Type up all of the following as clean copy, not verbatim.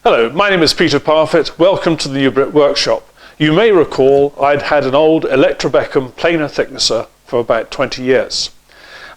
Hello, my name is Peter Parfitt. Welcome to the new Brit workshop. You may recall I'd had an old Electrobecum planar thicknesser for about 20 years.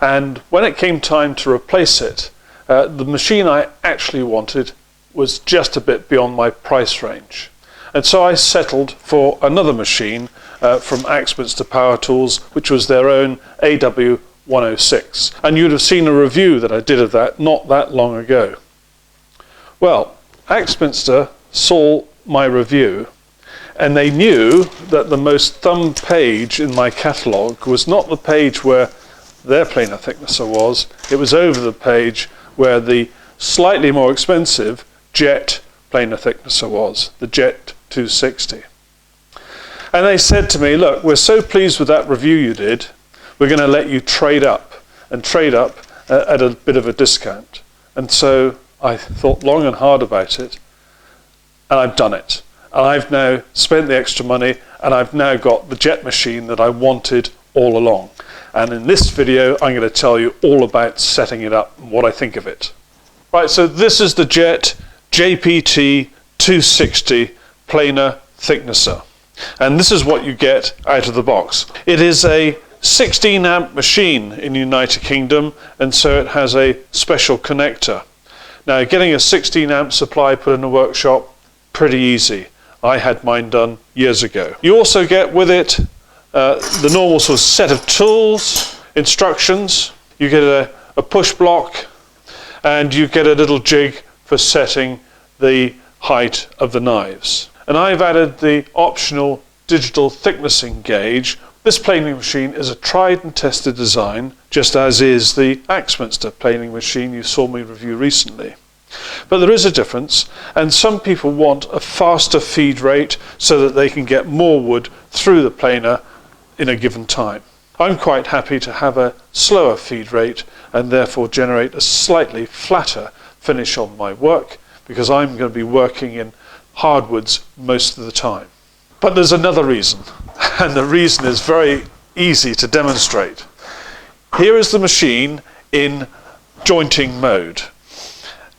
And when it came time to replace it, the machine I actually wanted was just a bit beyond my price range. And so I settled for another machine from Axminster Power Tools, which was their own AW106. And you'd have seen a review that I did of that not that long ago. Well, Axminster saw my review and they knew that the most thumbed page in my catalogue was not the page where their planar thicknesser was, it was over the page where the slightly more expensive Jet planar thicknesser was, the Jet 260. And they said to me, look, we're so pleased with that review you did, we're going to let you trade up at a bit of a discount. And so I thought long and hard about it, and I've done it. And I've now spent the extra money, and I've now got the Jet machine that I wanted all along. And in this video, I'm going to tell you all about setting it up and what I think of it. Right, so this is the Jet JPT 260 planar thicknesser. And this is what you get out of the box. It is a 16 amp machine in the United Kingdom, and so it has a special connector. Now, getting a 16 amp supply put in a workshop, pretty easy. I had mine done years ago. You also get with it the normal sort of set of tools, instructions. You get a push block, and you get a little jig for setting the height of the knives. And I've added the optional digital thicknessing gauge. This planing machine is a tried and tested design, just as is the Axminster planing machine you saw me review recently. But there is a difference, and some people want a faster feed rate so that they can get more wood through the planer in a given time. I'm quite happy to have a slower feed rate and therefore generate a slightly flatter finish on my work, because I'm going to be working in hardwoods most of the time. But there's another reason, and the reason is very easy to demonstrate. Here is the machine in jointing mode.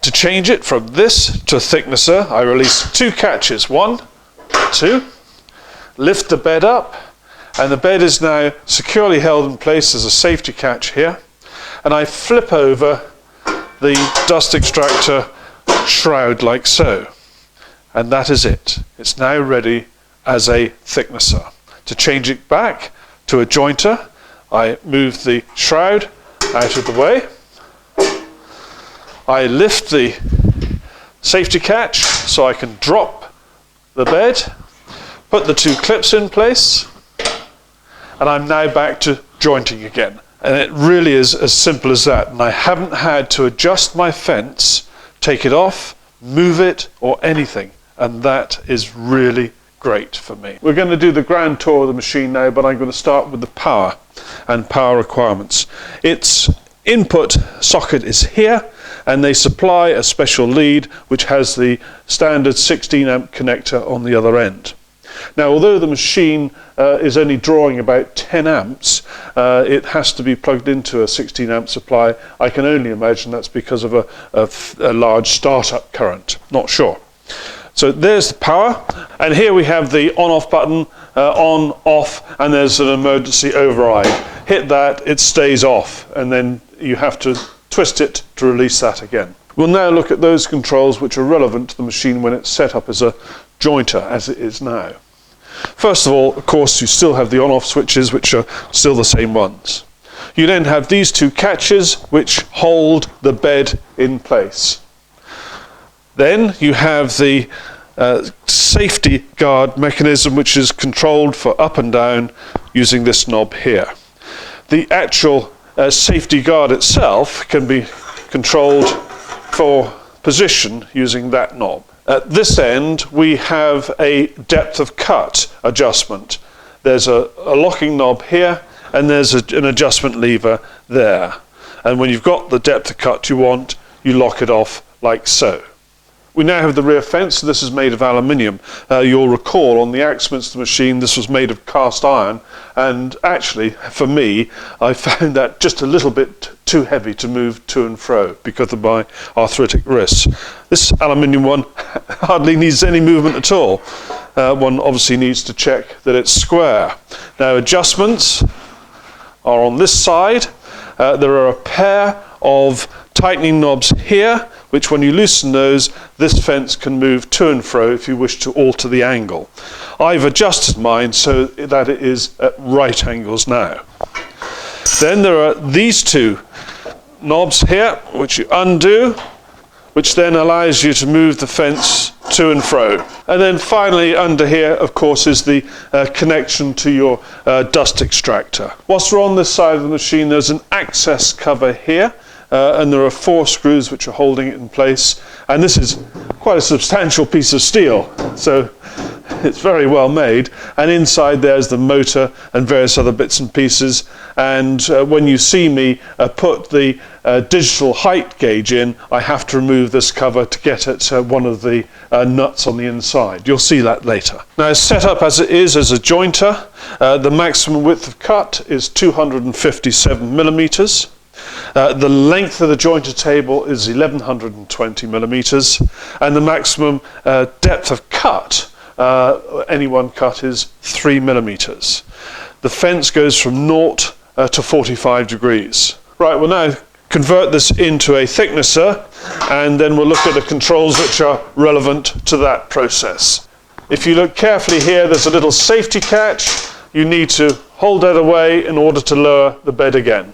To change it from this to a thicknesser, I release two catches. 1, 2, lift the bed up, and the bed is now securely held in place. There's a safety catch here, and I flip over the dust extractor shroud like so, and that is it. It's now ready as a thicknesser. To change it back to a jointer, I move the shroud out of the way. I lift the safety catch so I can drop the bed, put the two clips in place, and I'm now back to jointing again. And it really is as simple as that. And I haven't had to adjust my fence, take it off, move it, or anything. And that is really great for me. We're going to do the grand tour of the machine now, but I'm going to start with the power and power requirements. Its input socket is here, and they supply a special lead which has the standard 16 amp connector on the other end. Now, although the machine is only drawing about 10 amps, it has to be plugged into a 16 amp supply. I can only imagine that's because of a large startup current. Not sure. So there's the power, and here we have the on-off button, on, off, and there's an emergency override. Hit that, it stays off, and then you have to twist it to release that again. We'll now look at those controls which are relevant to the machine when it's set up as a jointer, as it is now. First of all, of course, you still have the on-off switches, which are still the same ones. You then have these two catches which hold the bed in place. Then you have the safety guard mechanism, which is controlled for up and down using this knob here. The actual safety guard itself can be controlled for position using that knob. At this end, we have a depth of cut adjustment. There's a locking knob here, and there's an adjustment lever there. And when you've got the depth of cut you want, you lock it off like so. We now have the rear fence. This is made of aluminium. You'll recall on the Axminster machine this was made of cast iron, and actually for me I found that just a little bit too heavy to move to and fro because of my arthritic wrists. This aluminium one hardly needs any movement at all. One obviously needs to check that it's square. Now adjustments are on this side. There are a pair of tightening knobs here, which when you loosen those, this fence can move to and fro if you wish to alter the angle. I've adjusted mine so that it is at right angles now. Then there are these two knobs here, which you undo, which then allows you to move the fence to and fro. And then finally under here, of course, is the connection to your dust extractor. Whilst we're on this side of the machine, there's an access cover here, and there are 4 screws which are holding it in place. And this is quite a substantial piece of steel, so it's very well made. And inside there's the motor and various other bits and pieces. And when you see me put the digital height gauge in, I have to remove this cover to get at one of the nuts on the inside. You'll see that later. Now, set up as it is as a jointer, the maximum width of cut is 257 millimeters. The length of the jointer table is 1120 millimeters, and the maximum depth of cut, any one cut, is 3 millimeters. The fence goes from 0 to 45 degrees. Right, we'll now convert this into a thicknesser, and then we'll look at the controls which are relevant to that process. If you look carefully here, there's a little safety catch. You need to hold that away in order to lower the bed again.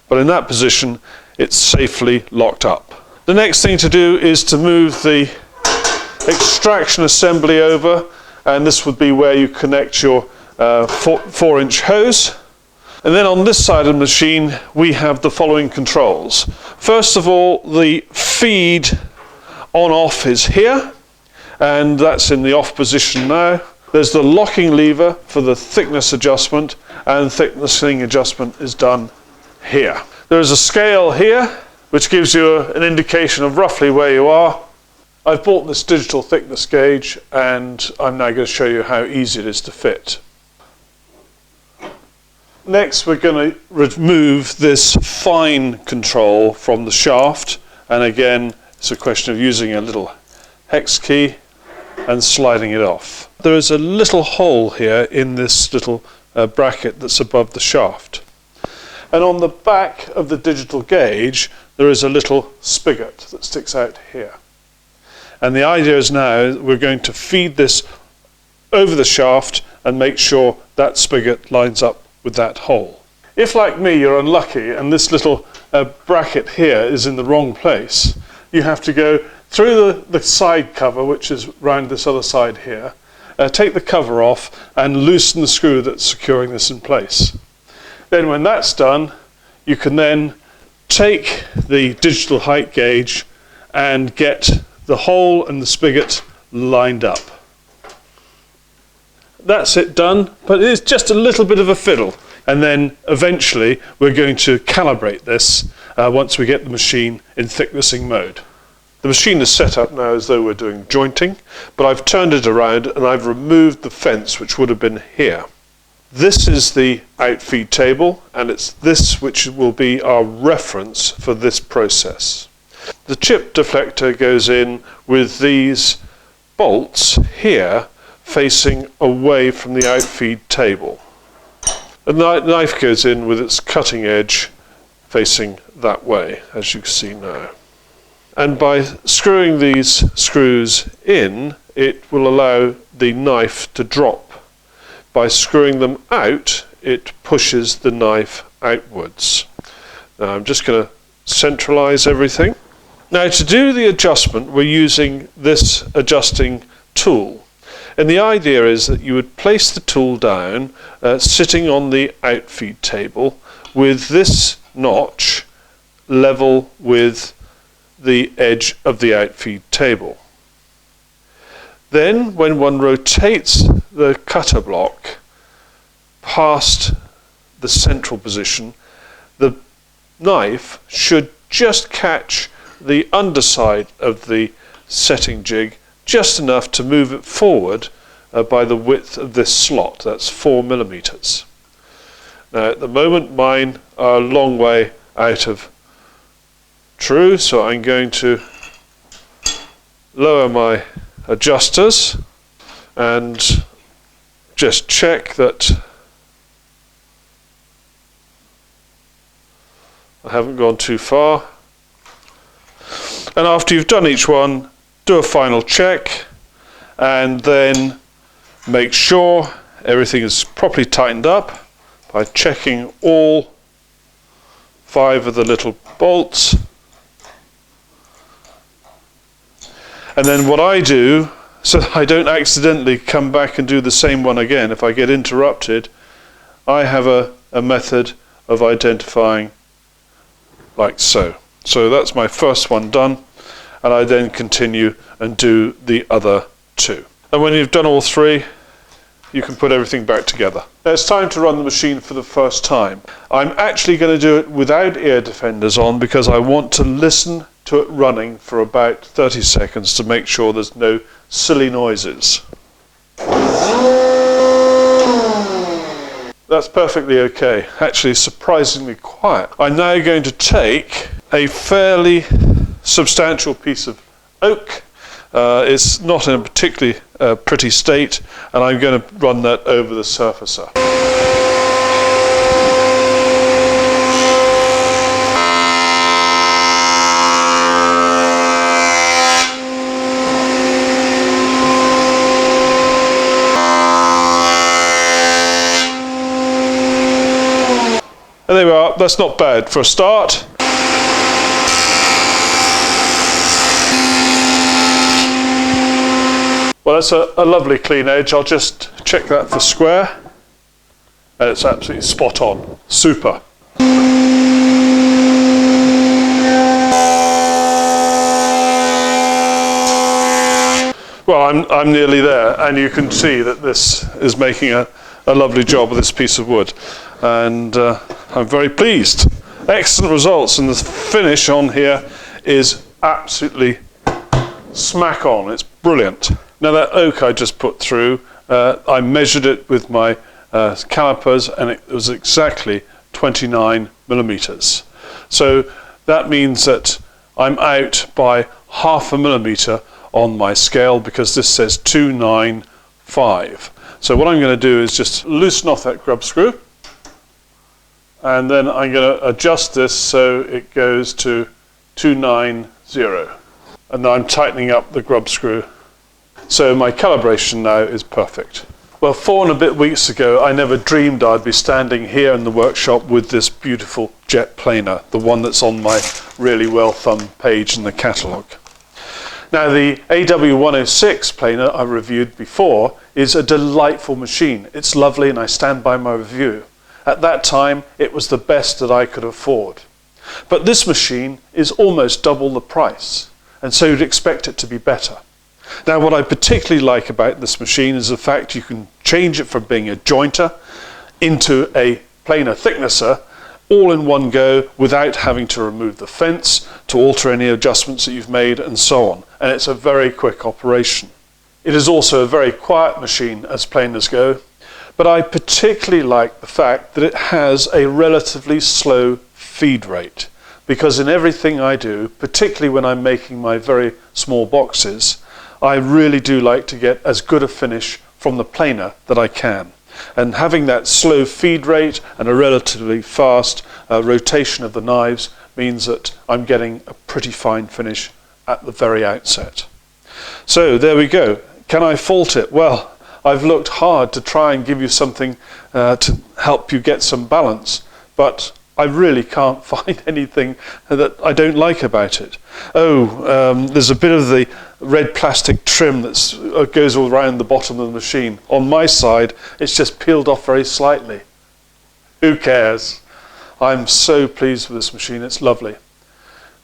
But in that position, it's safely locked up. The next thing to do is to move the extraction assembly over, and this would be where you connect your 4-inch hose. And then on this side of the machine, we have the following controls. First of all, the feed on-off is here, and that's in the off position now. There's the locking lever for the thickness adjustment, and thicknessing adjustment is done here. There is a scale here which gives you an indication of roughly where you are. I've bought this digital thickness gauge, and I'm now going to show you how easy it is to fit. Next, we're going to remove this fine control from the shaft, and again it's a question of using a little hex key and sliding it off. There is a little hole here in this little bracket that's above the shaft. And on the back of the digital gauge, there is a little spigot that sticks out here. And the idea is now we're going to feed this over the shaft and make sure that spigot lines up with that hole. If, like me, you're unlucky and this little bracket here is in the wrong place, you have to go through the side cover, which is round this other side here, take the cover off and loosen the screw that's securing this in place. Then when that's done, you can then take the digital height gauge and get the hole and the spigot lined up. That's it done, but it is just a little bit of a fiddle. And then eventually we're going to calibrate this once we get the machine in thicknessing mode. The machine is set up now as though we're doing jointing, but I've turned it around and I've removed the fence which would have been here. This is the outfeed table, and it's this which will be our reference for this process. The chip deflector goes in with these bolts here facing away from the outfeed table. The knife goes in with its cutting edge facing that way, as you can see now. And by screwing these screws in, it will allow the knife to drop. By screwing them out, it pushes the knife outwards. Now I'm just going to centralize everything. Now to do the adjustment, we're using this adjusting tool. And the idea is that you would place the tool down, sitting on the outfeed table, with this notch level with the edge of the outfeed table. Then when one rotates the cutter block past the central position, the knife should just catch the underside of the setting jig just enough to move it forward by the width of this slot. That's 4mm. Now at the moment mine are a long way out of true, so I'm going to lower my adjusters and just check that I haven't gone too far. And after you've done each one, do a final check and then make sure everything is properly tightened up by checking all 5 of the little bolts. And then what I do, so that I don't accidentally come back and do the same one again if I get interrupted, I have a method of identifying like so. So that's my first one done, and I then continue and do the other 2. And when you've done all 3, you can put everything back together. Now it's time to run the machine for the first time. I'm actually going to do it without ear defenders on because I want to listen to it running for about 30 seconds to make sure there's no silly noises. That's perfectly okay, actually surprisingly quiet. I'm now going to take a fairly substantial piece of oak. It's not in a particularly pretty state, and I'm going to run that over the surfacer. And there we are, that's not bad for a start. Well, that's a lovely clean edge. I'll just check that for square. And it's absolutely spot on. Super. Well, I'm nearly there, and you can see that this is making a lovely job of this piece of wood. And I'm very pleased. Excellent results, and the finish on here is absolutely smack on. It's brilliant. Now that oak I just put through, I measured it with my calipers, and it was exactly 29mm. So that means that I'm out by 0.5 millimeter on my scale because this says 295. So what I'm going to do is just loosen off that grub screw, and then I'm going to adjust this so it goes to 290. And now I'm tightening up the grub screw. So my calibration now is perfect. Well, 4 and a bit weeks ago, I never dreamed I'd be standing here in the workshop with this beautiful Jet planer, the one that's on my really well thumbed page in the catalogue. Now the AW106 planer I reviewed before is a delightful machine. It's lovely and I stand by my review. At that time, it was the best that I could afford. But this machine is almost double the price, and so you'd expect it to be better. Now what I particularly like about this machine is the fact you can change it from being a jointer into a planer thicknesser all in one go without having to remove the fence, to alter any adjustments that you've made and so on. And it's a very quick operation. It is also a very quiet machine as planers go, but I particularly like the fact that it has a relatively slow feed rate, because in everything I do, particularly when I'm making my very small boxes, I really do like to get as good a finish from the planer that I can. And having that slow feed rate and a relatively fast rotation of the knives means that I'm getting a pretty fine finish at the very outset. So there we go. Can I fault it? Well, I've looked hard to try and give you something to help you get some balance, but I really can't find anything that I don't like about it. There's a bit of the red plastic trim that goes all around the bottom of the machine. On my side, it's just peeled off very slightly. Who cares? I'm so pleased with this machine. It's lovely.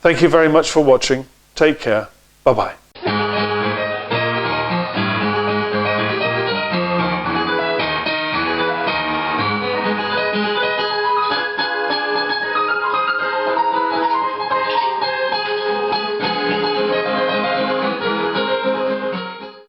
Thank you very much for watching. Take care. Bye-bye.